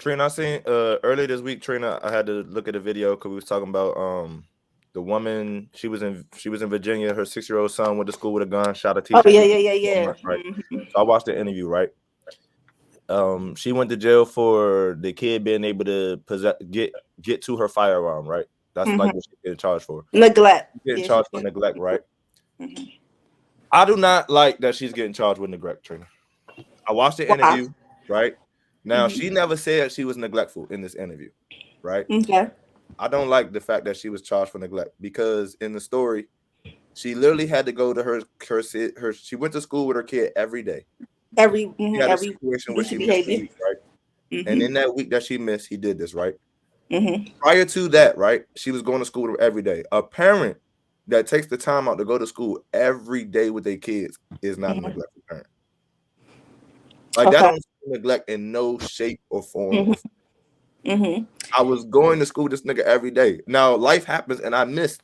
Trina, I seen earlier this week. Trina, I had to look at the video because we was talking about the woman. She was in Virginia. Her 6-year-old son went to school with a gun, shot a Oh teacher. yeah, She yeah, yeah, was yeah. right. So I watched the interview. Right. She went to jail for the kid being able to get to her firearm. Right. That's like what she's getting charged for. Neglect. Getting Yeah, she's charged for neglect. Right. mm-hmm. I do not like that she's getting charged with neglect, Trina. I watched the Wow. interview. Right. Now she never said she was neglectful in this interview. Right. Okay. I don't like the fact that she was charged for neglect because in the story, she literally had to go to her she went to school with her kid every day. She had a Every situation where she decent missed a behavior. week, right? And Mm-hmm. in that week that she missed, he did this, right? Mm-hmm. Prior to that, right? She was going to school every day. A parent that takes the time out to go to school every day with their kids is not a Mm-hmm. neglectful parent. Like that Okay. don't neglect in no shape or form. Mm-hmm. Mm-hmm. I was going to school with this nigga every day. Now life happens and I missed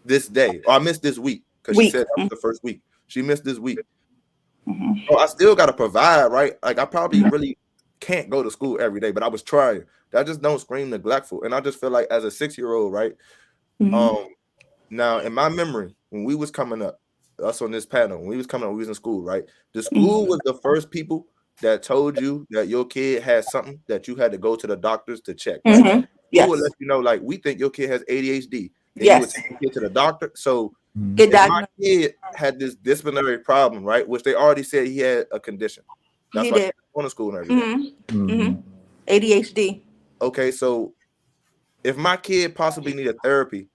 this day, or I missed this week because she Weak. said that was the first week. She missed this week. Mm-hmm. So I still got to provide, right? Like I probably really can't go to school every day, but I was trying. That just don't scream neglectful. And I just feel like as a 6-year-old, right? Mm-hmm. Um, now in my memory, when we was coming up, us on this panel, when we was coming up, we was in school, right? The school was the first people that told you that your kid has something that you had to go to the doctors to check, right? Mm-hmm. School would Yes. let you know, like, we think your kid has ADHD. Then you would Yes. take your kid to the doctor. So Get if my diagnosed. kid had this disciplinary problem, right, which they already said he had a condition, that's He why she's did. going to school and everything. Mm-hmm. Mm-hmm. ADHD. Okay, so if my kid possibly need a therapy,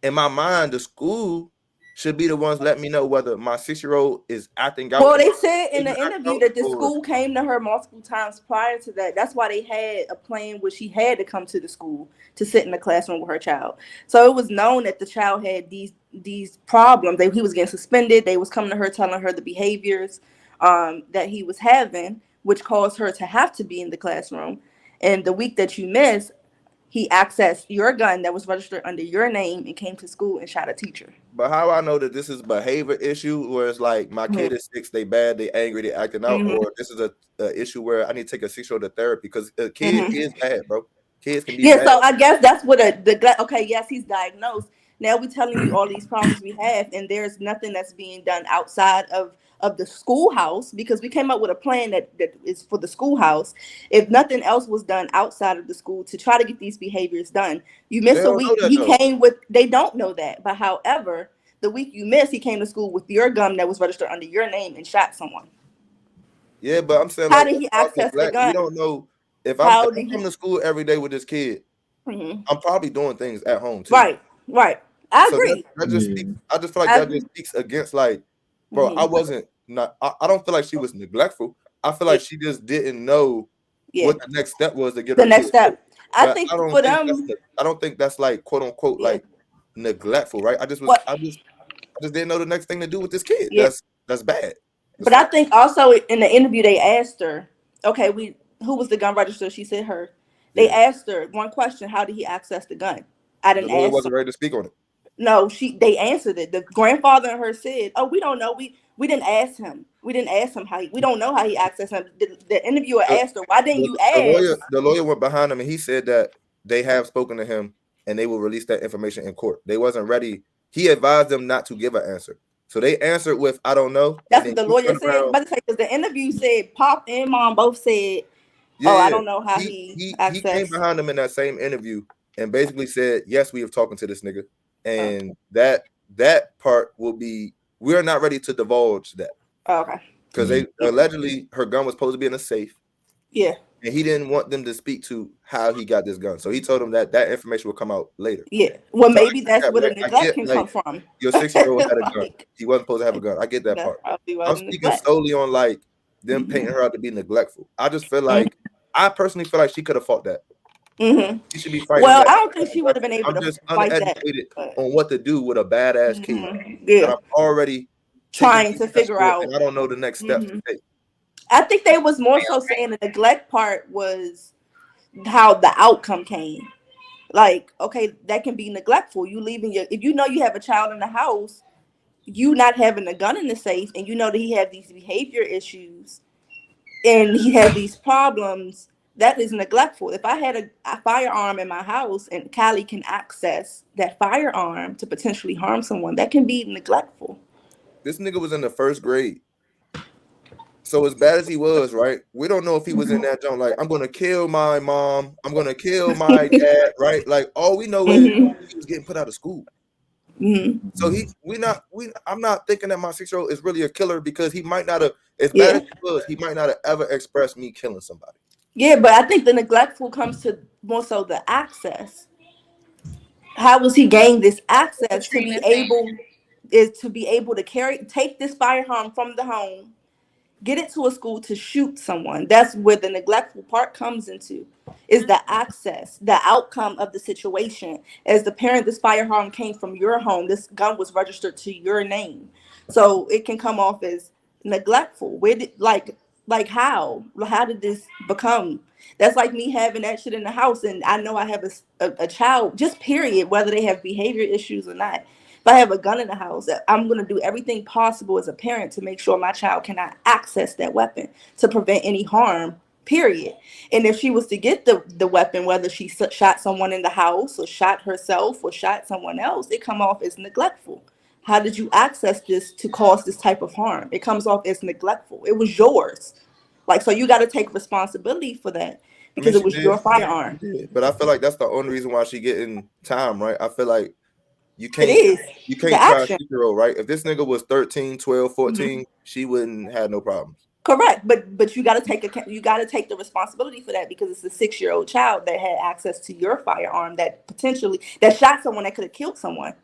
in my mind, the school should be the ones let me know whether my 6-year-old is acting out. Well, they said in the Acting interview out, that the or school came to her multiple times prior to that. That's why they had a plan where she had to come to the school to sit in the classroom with her child. So it was known that the child had these problems. He was getting suspended. They was coming to her telling her the behaviors that he was having, which caused her to have to be in the classroom. And the week that you missed, he accessed your gun that was registered under your name and came to school and shot a teacher. but how I know that this is a behavior issue where it's like my kid is 6, they bad, they angry, they acting out, Mm-hmm. or this is a issue where I need to take a 6-year-old to therapy because a kid Mm-hmm. is bad, bro. Kids can be Yeah, bad. so I guess that's what okay, yes, he's diagnosed. Now we're telling you all these problems we have, and there's nothing that's being done outside of the schoolhouse because we came up with a plan that is for the schoolhouse. If nothing else was done outside of the school to try to get these behaviors done, you They missed a don't know week. that He though. came with. They don't know that, but however, the week you missed, he came to school with your gun that was registered under your name and shot someone. Yeah, but I'm saying How like did as he far as access the neglect, we gun? don't know if How I'm did coming he? to school every day with this kid, Mhm. I'm probably doing things at home too. Right, right. I So agree. that just speaks. I just feel like I that agree. just speaks against like, bro. I Hmm. wasn't not. I don't feel like she was neglectful. I feel Yeah, like she just didn't know yeah. what the next step was to get The her next kid help. step. I But think I don't for think that's them, I don't think that's like quote unquote yeah. like neglectful, right? I just was What? I just didn't know the next thing to do with this kid. Yeah. That's bad. That's But I foul. think also in the interview they asked her, okay, who was the gun register? She said her. They Yeah, asked her one question: how did he access the gun? I the didn't lawyer ask. wasn't ready to speak on it. No, they answered it. The grandfather and her said, "Oh, we don't know. We didn't ask him. We didn't ask him we don't know how he accessed him." The interviewer The, asked her, "Why didn't the, you the ask?" lawyer went behind him and he said that they have spoken to him and they will release that information in court. They wasn't ready. He advised them not to give an answer. So they answered with I don't know, and That's what then the he lawyer turned said. around. But because the interview said Pop and Mom both said, Yeah, "Oh, I yeah. don't know how He he he he came accessed." behind him in that same interview and basically said, "Yes, we have talking to this nigga." Oh, And that part will be we're not ready to divulge that okay. because they allegedly her gun was supposed to be in a safe Yeah, and he didn't want them to speak to how he got this gun. So he told them that information will come out later. yeah. Well, So I maybe get that's that, where the right? I neglect get can like come from. your 6-year-old had a gun. Like He wasn't supposed to have a gun. I get that that's part. probably why I'm the speaking neglect. solely on like them painting Hmm. her out to be neglectful. I just feel like I personally feel like she could have fought that. Hmm. She should be fighting Well, that. I don't think she would have been able I'm to just fight that, uneducated but on what to do with a badass kid that yeah, I'm already taking trying to to that figure school out. and I don't know the next steps to Hmm. take. I think they was more so saying the neglect part was how the outcome came. Like, okay, that can be neglectful. You leaving your if you know you have a child in the house, you not having a gun in the safe, and you know that he had these behavior issues and he has these problems. That is neglectful. If I had a firearm in my house and Callie can access that firearm to potentially harm someone, that can be neglectful. This nigga was in the first grade. So as bad as he was, right? We don't know if he was in that joint like, I'm gonna kill my mom, I'm gonna kill my dad, right? Like all we know is Hmm. he was getting put out of school. Hmm. So I'm not thinking that my 6-year-old is really a killer because he might not have, as bad Yeah. as he was, he might not have ever expressed me killing somebody. Yeah, but I think the neglectful comes to more so the access. How was he gain this access to be Katrina saying. able is to be able to take this firearm from the home, get it to a school to shoot someone? That's where the neglectful part comes into, is the access, the outcome of the situation. As the parent, this firearm came from your home, this gun was registered to your name, so it can come off as neglectful. Where did like how did this become? That's like me having that shit in the house and I know I have a child, just period, whether they have behavior issues or not. If I have a gun in the house, I'm going to do everything possible as a parent to make sure my child cannot access that weapon to prevent any harm, period. And if she was to get the weapon, whether she shot someone in the house or shot herself or shot someone else, it come off as neglectful. How did you access this to cause this type of harm? It comes off as neglectful. It was yours. Like, so you got to take responsibility for that I mean, because it was your firearm. she did, but I feel like that's the only reason why she getting time, right? I feel like you It can't is you the can't try a action. 6-year-old, right? If this nigga was 13, 12, Mhm. 14, she wouldn't have no problems. Correct, but you got to you got to take the responsibility for that because it's a 6-year-old child that had access to your firearm that potentially that shot someone that could have killed someone.